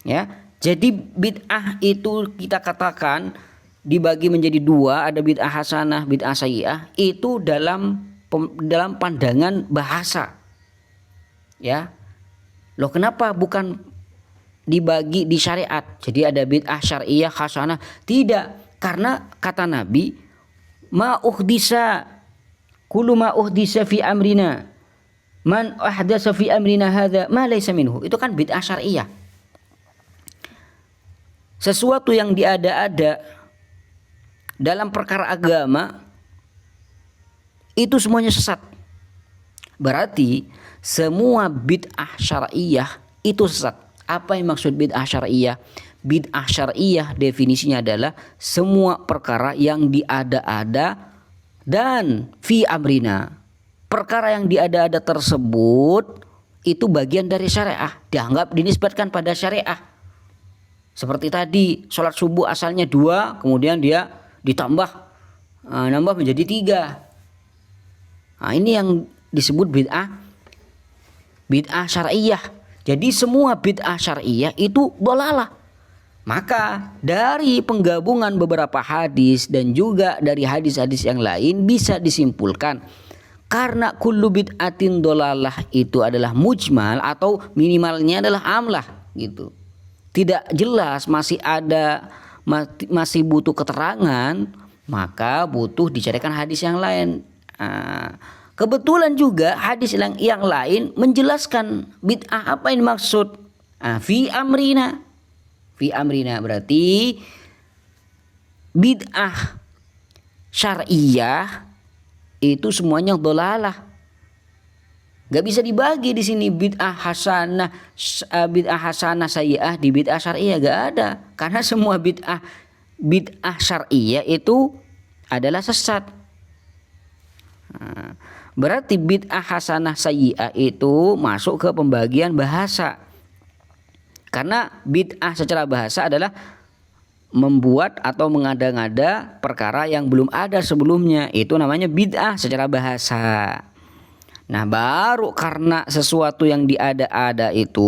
Ya. Jadi bid'ah itu kita katakan dibagi menjadi 2, ada bid'ah hasanah, bid'ah sayyi'ah, itu dalam pandangan bahasa. Ya. Loh, kenapa bukan dibagi di syariat? Jadi ada bid'ah syariah, hasanah. Tidak, karena kata Nabi, ma uhdisa kullu ma uhdisa fi amrina. Man ahdasa fi amrina hadza ma laysa minhu. Itu kan bid'ah syariah. Sesuatu yang diada-ada dalam perkara agama itu semuanya sesat. Berarti semua bid'ah syar'iyah itu sesat. Apa yang maksud bid'ah syar'iyah? Bid'ah syar'iyah definisinya adalah semua perkara yang diada-ada dan fi amrina. Perkara yang diada-ada tersebut itu bagian dari syariah, dianggap dinisbatkan pada syariah. Seperti tadi, sholat subuh asalnya 2, kemudian dia nambah menjadi 3. Nah, ini yang disebut bid'ah syar'iyah. Jadi semua bid'ah syar'iyah itu dhalalah. Maka dari penggabungan beberapa hadis dan juga dari hadis-hadis yang lain bisa disimpulkan, karena kullu bid'atin dhalalah itu adalah mujmal atau minimalnya adalah amlah gitu. Tidak jelas, masih butuh keterangan, maka butuh dicarikan hadis yang lain. Kebetulan juga hadis yang lain menjelaskan bid'ah apa yang dimaksud. Fi amrina. Fi amrina berarti bid'ah syar'iyah itu semuanya dhalalah. Gak bisa dibagi di sini bid'ah hasanah sayyi'ah di bid'ah syar'iyah, gak ada. Karena semua bid'ah syar'iyah itu adalah sesat. Berarti bid'ah hasanah sayyi'ah itu masuk ke pembagian bahasa. Karena bid'ah secara bahasa adalah membuat atau mengada-ngada perkara yang belum ada sebelumnya. Itu namanya bid'ah secara bahasa. Nah, baru karena sesuatu yang diada-ada itu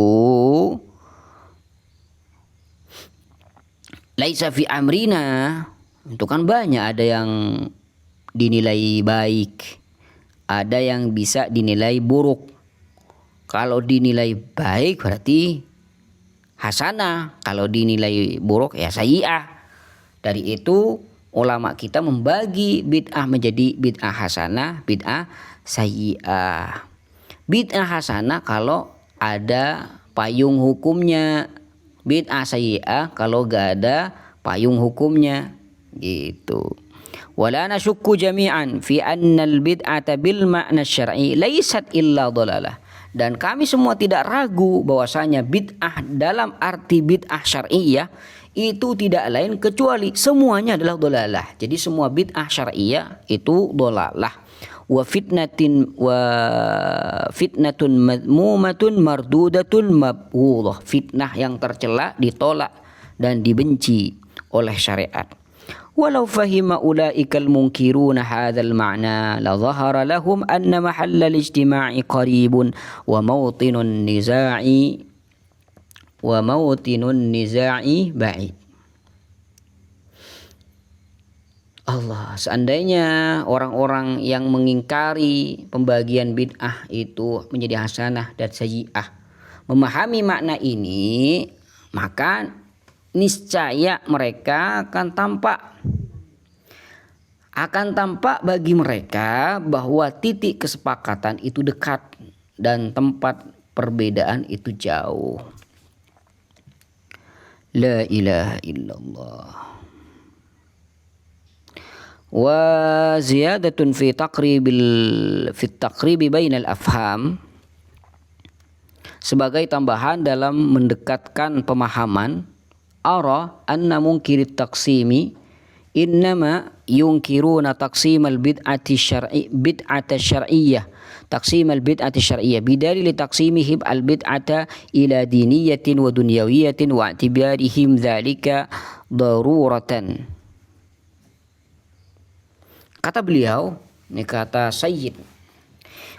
laisa fi amrina, itu kan banyak, ada yang dinilai baik, ada yang bisa dinilai buruk. Kalau dinilai baik berarti hasanah, kalau dinilai buruk ya sayyi'ah. Dari itu ulama kita membagi bid'ah menjadi bid'ah hasanah, bid'ah sayyi'ah. Bid'ah hasanah kalau ada payung hukumnya, bid'ah sayyi'ah kalau gak ada payung hukumnya gitu. Wala nasyukku jami'an fi annal bid'ata bil ma'na syar'i laysat illa dhalalah. Dan kami semua tidak ragu bahwasanya bid'ah dalam arti bid'ah syar'iyah itu tidak lain kecuali semuanya adalah dhalalah. Jadi semua bid'ah syar'iyah itu dhalalah. Wa fitnatun madmumatun mardudatun mabghudhah. Fitnah yang tercela, ditolak dan dibenci oleh syariat. Walau fahima ulaikal munkiruna hadzal ma'na la dhahara lahum anna mahallal ijtima'i qaribun wa mawtinun niza'i ba'id. Allah, seandainya orang-orang yang mengingkari pembagian bid'ah itu menjadi hasanah dan sayyi'ah memahami makna ini, maka niscaya mereka akan tampak bagi mereka bahwa titik kesepakatan itu dekat dan tempat perbedaan itu jauh. La ilaha illallah. Wa ziyadatun fi taqribi bainal afham, sebagai tambahan dalam mendekatkan pemahaman, ara anna munkirit taqsimi innama yunkiruna taqsimal bid'ati syar'iyyah taqsimal bid'ati syar'iyyah bidalil taqsimihim al bid'ata ila diniyatin wa dunyawiyatin wa i'tibarihim dzalika daruratan. Kata beliau, ini kata Sayyid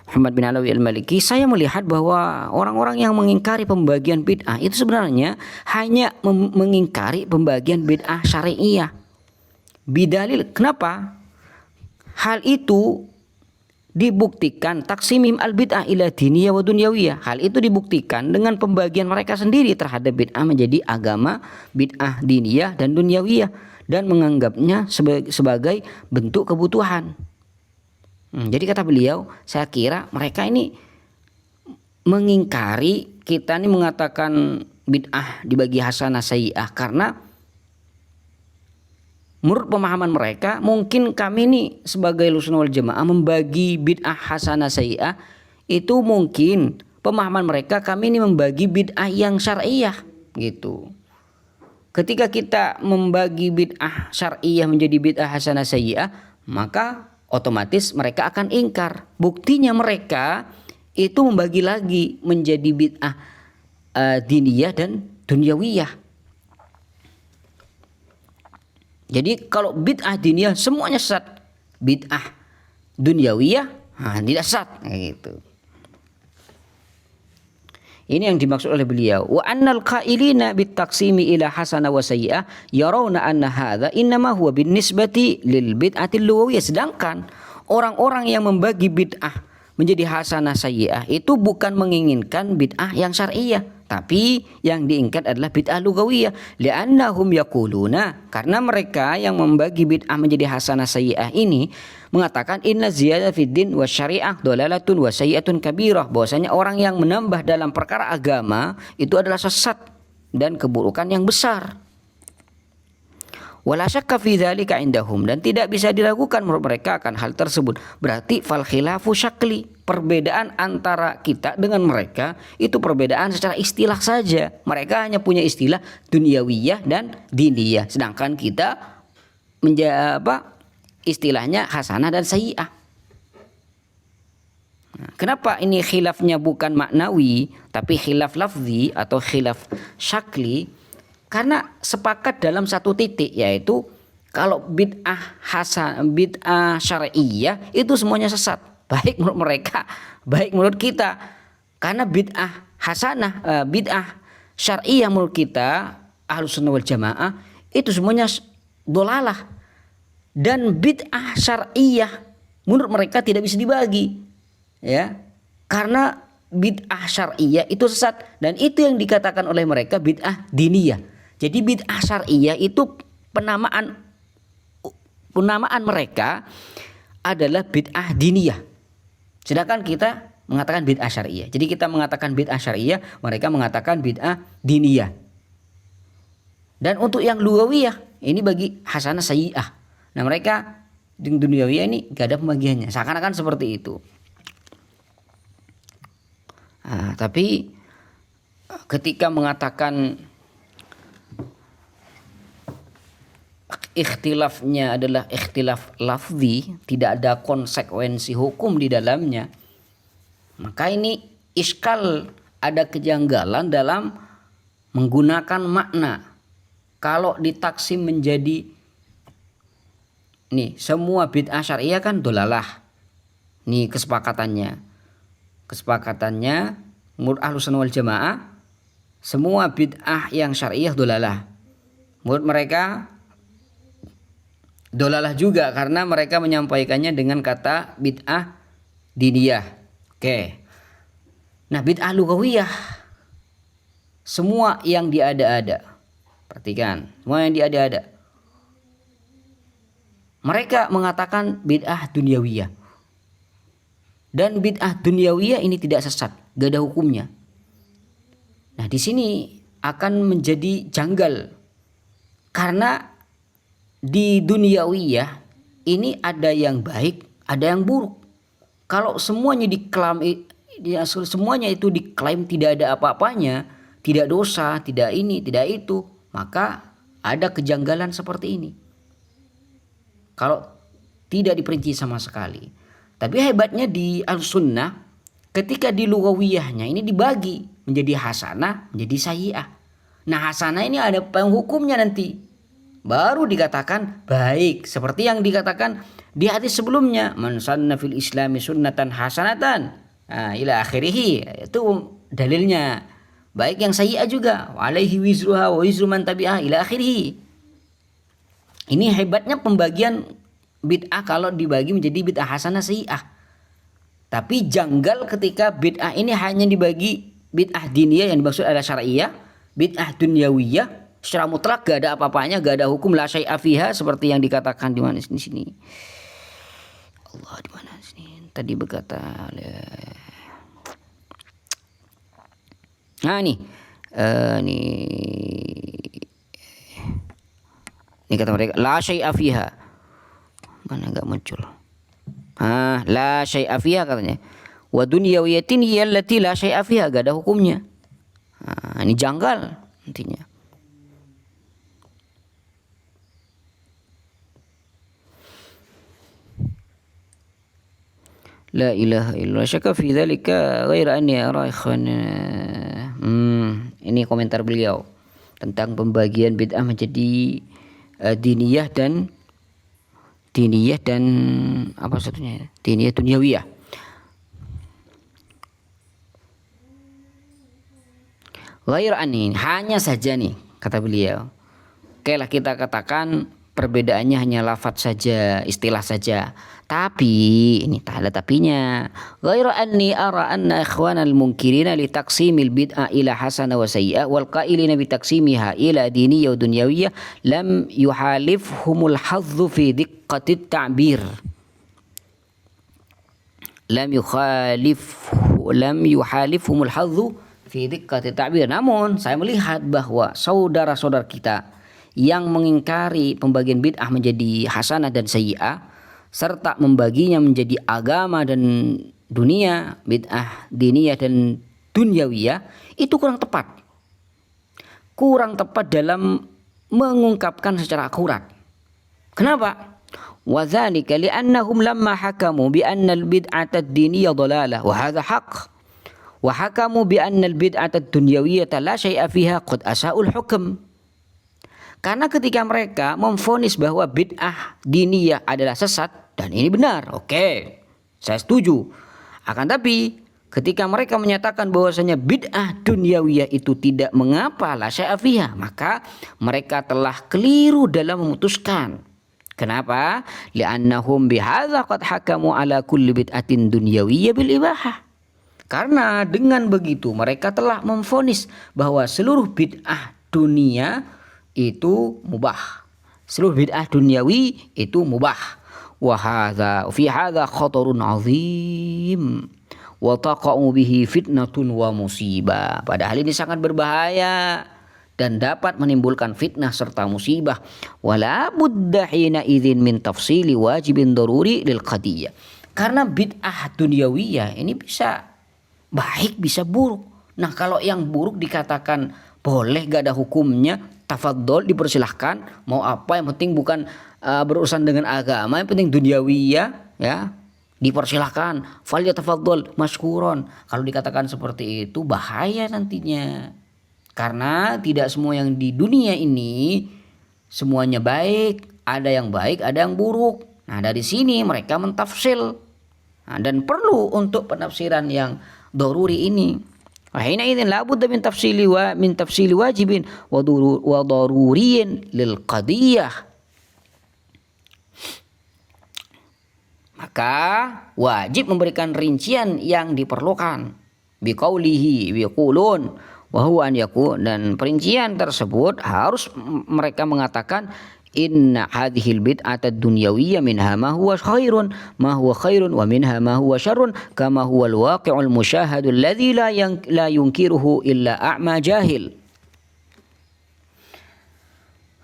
Muhammad bin Alawi al-Maliki, saya melihat bahwa orang-orang yang mengingkari pembagian bid'ah itu sebenarnya hanya mengingkari pembagian bid'ah syari'iyah. Bidalil, kenapa? Hal itu dibuktikan taksimim al-bid'ah ila diniyah wa dunyawiyah. Hal itu dibuktikan dengan pembagian mereka sendiri terhadap bid'ah menjadi agama, bid'ah diniyah dan dunyawiyah, dan menganggapnya sebagai bentuk kebutuhan. Jadi kata beliau, saya kira mereka ini mengingkari kita ini mengatakan bid'ah dibagi hasanah sayyi'ah karena menurut pemahaman mereka mungkin kami ini sebagai Ahlussunnah wal Jamaah membagi bid'ah hasanah sayyi'ah itu mungkin pemahaman mereka kami ini membagi bid'ah yang syar'iyah gitu. Ketika kita membagi bid'ah syar'iyah menjadi bid'ah hasanah sayyi'ah, maka otomatis mereka akan ingkar. Buktinya mereka itu membagi lagi menjadi bid'ah diniyah dan dunyawiyah. Jadi kalau bid'ah diniyah semuanya sesat, bid'ah dunyawiyah tidak sesat gitu. Ini yang dimaksud oleh beliau. Wa annal qailina bit taqsimi ila hasanah wa sayyi'ah yarawna anna hadza innama huwa bin nisbati lil bid'atil lughawiyah. Sedangkan orang-orang yang membagi bid'ah menjadi hasanah sayyi'ah itu bukan menginginkan bid'ah yang syar'iyah, tapi yang diinginkan adalah bid'ah lughawiyah. Li'annahum yaquluna, karena mereka yang membagi bid'ah menjadi hasanah sayyi'ah ini mengatakan inna ziyadah fid din wa syari'ah dalalatun wa sayyi'atun kabirah, bahwasanya orang yang menambah dalam perkara agama itu adalah sesat dan keburukan yang besar. Wala syakka fi dzalika indahum, dan tidak bisa diragukan menurut mereka akan hal tersebut. Berarti fal khilafu syakli, perbedaan antara kita dengan mereka itu perbedaan secara istilah saja. Mereka hanya punya istilah dunyawiyah dan diniyah, sedangkan kita istilahnya hasanah dan sayyi'ah. Kenapa ini khilafnya bukan maknawi tapi khilaf lafzi atau khilaf syakli? Karena sepakat dalam satu titik, yaitu kalau bid'ah syar'iyah itu semuanya sesat, baik menurut mereka, baik menurut kita. Karena bid'ah hasanah, bid'ah syar'iyah menurut kita Ahlussunnah wal Jamaah itu semuanya dolalah. Dan bid'ah syar'iyah menurut mereka tidak bisa dibagi, ya, karena bid'ah syar'iyah itu sesat, dan itu yang dikatakan oleh mereka bid'ah diniyah. Jadi bid'ah syar'iyah itu penamaan penamaan mereka adalah bid'ah diniyah. Sedangkan kita mengatakan bid'ah syariah. Jadi kita mengatakan bid'ah syariah, mereka mengatakan bid'ah diniyah. Dan untuk yang lugawiyah, ini bagi hasanah sayyi'ah. Nah mereka di duniawiyah ini gak ada pembagiannya. Seakan-akan seperti itu. Nah, tapi ketika mengatakan ikhtilafnya adalah ikhtilaf lafzi, tidak ada konsekuensi hukum di dalamnya, maka ini iskal, ada kejanggalan dalam menggunakan makna. Kalau ditaksim menjadi nih semua bid'ah syariah kan dolalah. Nih kesepakatannya menurut Ahlussunnah wal Jamaah, semua bid'ah yang syariah dolalah. Menurut mereka dolalah juga karena mereka menyampaikannya dengan kata bid'ah diniyah. Oke. Nah, bid'ah lugawiyah semua yang diada-ada. Perhatikan, semua yang diada-ada. Mereka mengatakan bid'ah dunyawiyah. Dan bid'ah dunyawiyah ini tidak sesat, gak ada hukumnya. Nah, di sini akan menjadi janggal karena di duniawiyah ini ada yang baik, ada yang buruk. Kalau semuanya semuanya itu diklaim tidak ada apa-apanya, tidak dosa, tidak ini, tidak itu, maka ada kejanggalan seperti ini. Kalau tidak diperinci sama sekali. Tapi hebatnya di Ahlussunnah, ketika di lugawiyahnya ini dibagi menjadi hasanah, menjadi sayyi'ah. Nah, hasanah ini ada hukumnya nanti. Baru dikatakan baik, seperti yang dikatakan di hadis sebelumnya, man sanna fil islami sunnatan hasanatan, ila akhirih. Itu dalilnya. Baik yang sayyi'ah juga, wa alaihi wizruha wa wizru man tabi'ah ila akhirih. Ini hebatnya pembagian bid'ah kalau dibagi menjadi bid'ah hasanah sayyi'ah. Tapi janggal ketika bid'ah ini hanya dibagi bid'ah diniyah yang dimaksud adalah syariah, bid'ah dunyawiyah secara mutlak gak ada apa-apanya, gak ada hukum la syai'a fiha seperti yang dikatakan di mana di sini. Allah di mana sini? Tadi berkata nah nih ini kata mereka la syai'a fiha. Mana enggak muncul. La syai'a fiha katanya. Wa dunyawiyatin hiya allati la syai'a fiha, gak ada hukumnya. Ini janggal intinya. La ilaha illallah syaka fi dzalika ghaira anni ara ikhwan. Ini komentar beliau tentang pembagian bid'ah menjadi diniyah dan apa satunya? Diniyah dunyawiyah. Ghaira anni, hanya saja nih kata beliau. Oke lah kita katakan perbedaannya hanya lafadz saja, istilah saja. Tapi ini tak ada tapinya. Ghairu anni ara anna ikhwanal munkirina li taqsimil bid'ah ila hasanah wa sayyi'ah wal qailina bi taqsimiha ila diniyah wa dunyawiyah lam yuhalifhumul hadzu fi diqqatit ta'bir. Lam yuhalifhumul hadzu fi diqqatit ta'bir. Namun saya melihat bahwa saudara-saudara kita yang mengingkari pembagian bid'ah menjadi hasanah dan sayyi'ah serta membaginya menjadi agama dan dunia, bid'ah diniyah dan dunyawiyah, itu kurang tepat. Kurang tepat dalam mengungkapkan secara akurat. Kenapa? Wa dzalika li'annahum lamma hakamu bi anna al-bid'ata ad-diniyah dhalalah wa hadha haqq. Wa hakamu bi anna al-bid'ata ad-dunyawiyah la syai'a fiha qad asa'ul hukm. Karena ketika mereka memvonis bahwa bid'ah diniyah adalah sesat, dan ini benar, oke, saya setuju. Akan tapi ketika mereka menyatakan bahwasanya bid'ah dunyawiyah itu tidak mengapa la syai'a fiha, maka mereka telah keliru dalam memutuskan. Kenapa? Li'annahum bihadza qad hakamu ala kulli bid'atin dunyawiyah bil ibahah. Karena dengan begitu mereka telah memvonis bahwa seluruh bid'ah dunia itu mubah. seluruh bid'ah duniawi itu mubah. Wa hadza fi hadza khatarun 'azim wa taqa'u bihi fitnatun wa musibah. Padahal ini sangat berbahaya dan dapat menimbulkan fitnah serta musibah. Wala budda hina idzin min tafsili wajibin daruri lil qadiyah. Karena bid'ah duniawiyah ini bisa baik bisa buruk. Nah, kalau yang buruk dikatakan boleh, gak ada hukumnya, tafadhol, dipersilahkan, mau apa, yang penting bukan berurusan dengan agama, yang penting duniawiyah, ya dipersilahkan, fal yatafadhol masykuron. Kalau dikatakan seperti itu bahaya nantinya, karena tidak semua yang di dunia ini semuanya baik, ada yang baik, ada yang buruk. Nah, dari sini mereka mentafsil, dan perlu untuk penafsiran yang daruri ini. Wahina idzin la budda min tafsili wajibin wa daruriyin lil qadiyah. Maka wajib memberikan rincian yang diperlukan. Biqaulihi biqulun wa huwa an yakun, dan perincian tersebut harus mereka mengatakan inna hadhil bid'ata ad-dunyawiyyah minha ma huwa khairun wa minha ma huwa syarrun kama huwa al-waqi'ul musyahadu alladhi la yunkiruhu illa a'ma jahil.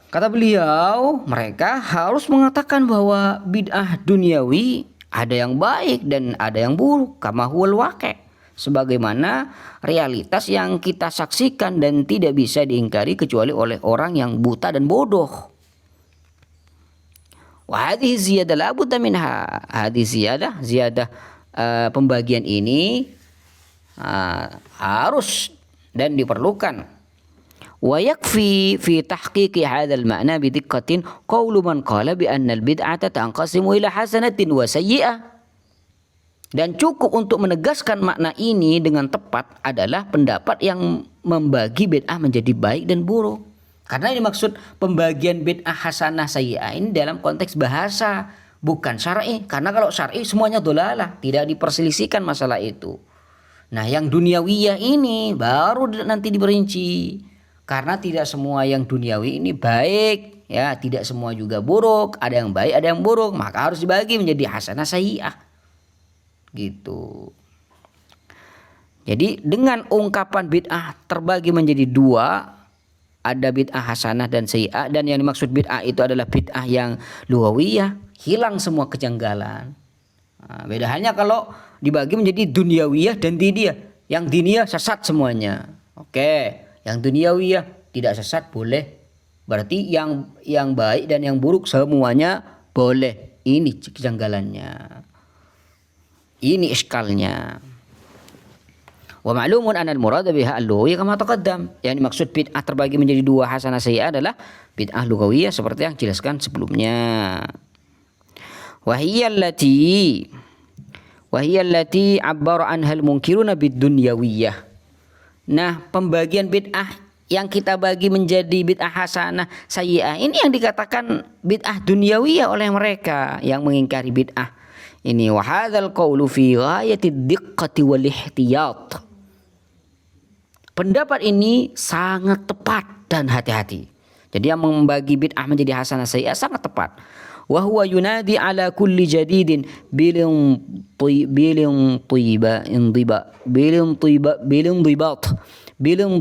Kata beliau, mereka harus mengatakan bahwa bid'ah duniawi ada yang baik dan ada yang buruk, kama huwal waqi', sebagaimana realitas yang kita saksikan dan tidak bisa diingkari kecuali oleh orang yang buta dan bodoh. Wa hadhihi ziyadah la budda minha. Hadhihi ziyadah pembagian ini harus dan diperlukan. Wa yakfi fi tahqiqi hadzal ma'na bi diqqatin qawlu man qala bi anna al-bid'ata tanqasimu ila hasanatin wa sayyi'ah. Dan cukup untuk menegaskan makna ini dengan tepat adalah pendapat yang membagi bid'ah menjadi baik dan buruk. Karena ini maksud pembagian bid'ah hasanah sayyi'ah ini dalam konteks bahasa, bukan syar'i. Karena kalau syar'i semuanya dolalah, tidak diperselisihkan masalah itu. Nah, yang duniawiyah ini baru nanti diperinci. Karena tidak semua yang duniawi ini baik, ya, tidak semua juga buruk, ada yang baik, ada yang buruk, maka harus dibagi menjadi hasanah sayyi'ah. Gitu. Jadi dengan ungkapan bid'ah terbagi menjadi dua, ada bid'ah hasanah dan sayyi'ah, dan yang dimaksud bid'ah itu adalah bid'ah yang lughawiyah, hilang semua kejanggalan. Nah, beda halnya kalau dibagi menjadi duniawiyah dan diniyah. Yang diniyah sesat semuanya. Oke, yang duniawiyah tidak sesat boleh. Berarti yang baik dan yang buruk semuanya boleh. Ini kejanggalannya. Ini iskalnya. Wa ma'lumun anna al-murad biha al-lughawiyah kama taqaddam. Yang dimaksud bid'ah terbagi menjadi dua hasanah sayyi'ah adalah bid'ah lughawiyah seperti yang dijelaskan sebelumnya. Wa hiya allati 'abbara anha al-munkiruna bid-dunyawiyah. Nah, pembagian bid'ah yang kita bagi menjadi bid'ah hasanah sayyi'ah ini yang dikatakan bid'ah dunyawiyah oleh mereka yang mengingkari bid'ah. Ini wa hadzal qawlu fi ghayati ad-diqqati wal ihtiyat. Pendapat ini sangat tepat dan hati-hati. Jadi yang membagi bid'ah menjadi hasanah sayyi'ah sangat tepat. Wa huwa yunadi ala kulli jadidin bilin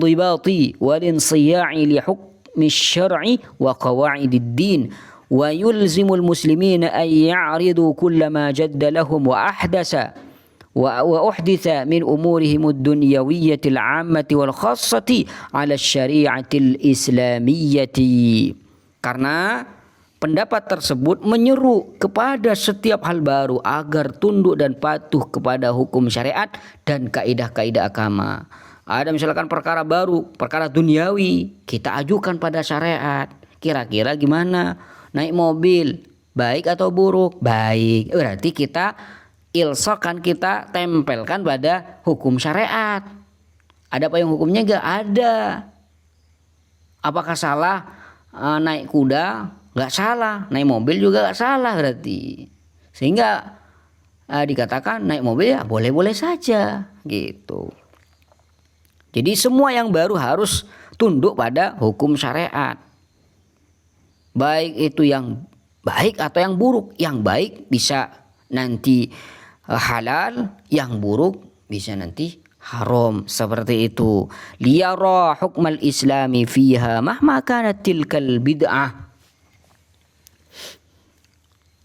dibati wal insiya'i li hukmi syar'i wa qawa'idid din. Wa yulzimul muslimina an ya'ridu kullama jadda lahum wa أحدث من أمورهم الدنيوية العامة والخاصة على الشريعة الإسلامية. Karena pendapat tersebut menyeru kepada setiap hal baru agar tunduk dan patuh kepada hukum syariat dan kaidah-kaidah agama. Ada misalkan perkara baru, perkara duniawi, kita ajukan pada syariat. Kira-kira gimana? Naik mobil, baik atau buruk? Baik. Berarti kita ilsokan, kita tempelkan pada hukum syariat. Ada payung hukumnya enggak? Ada. Apakah salah naik kuda? Enggak salah. Naik mobil juga enggak salah berarti. Sehingga dikatakan naik mobil ya boleh-boleh saja gitu. Jadi semua yang baru harus tunduk pada hukum syariat. baik itu yang baik atau yang buruk. Yang baik bisa nanti halal, yang buruk bisa nanti haram, seperti itu. Liyara hukmal islami fiha mahma kanat tilkal bid'ah,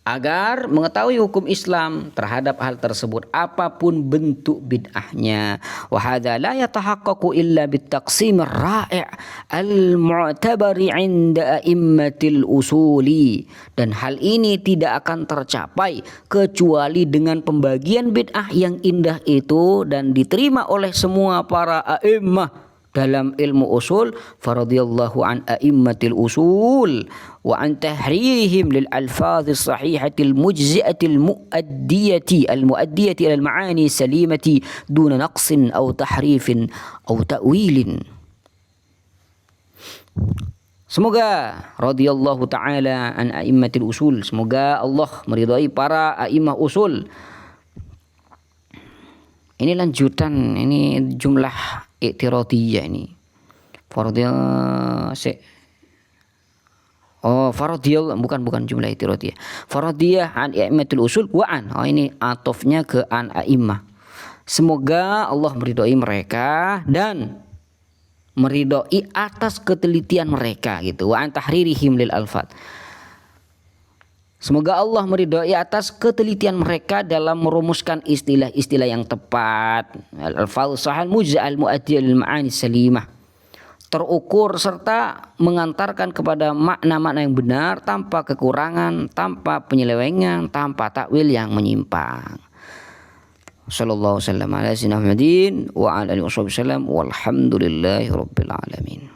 agar mengetahui hukum Islam terhadap hal tersebut apapun bentuk bid'ahnya. Wa hadza la yatahaqqaqu illa bitaqsim ar-ra'i' al-mu'tabari 'inda a'immatil usuli, dan hal ini tidak akan tercapai kecuali dengan pembagian bid'ah yang indah itu dan diterima oleh semua para a'immah dalam ilmu usul. Faradiyallahu an a'immatil usul wa an tahririhim lil alfadhis sahihatil mujzi'atil muaddiyati ila al ma'ani salimati duna naqsin aw tahrifin aw ta'wilin. Semoga radhiyallahu ta'ala an a'immatil usul, semoga Allah meridai para a'immah usul. Ini lanjutan, ini jumlah i'tiradiyah ini. Faradiyah bukan jumlah i'tiradiyah. Faradiyah an a'immatul usul wa an. Ini atofnya ke an a'immah. Semoga Allah meridai mereka dan meridai atas ketelitian mereka gitu. Wa an tahririhim lil alfad. Semoga Allah meridhai atas ketelitian mereka dalam merumuskan istilah-istilah yang tepat, al-alfadz sahih mujzal mu'addiyah lil ma'ani salimah, terukur serta mengantarkan kepada makna-makna yang benar tanpa kekurangan, tanpa penyelewengan, tanpa takwil yang menyimpang. Sallallahu alaihi wasallam ala sayyidina Muhammadin wa ala alihi wasallam walhamdulillahi rabbil alamin.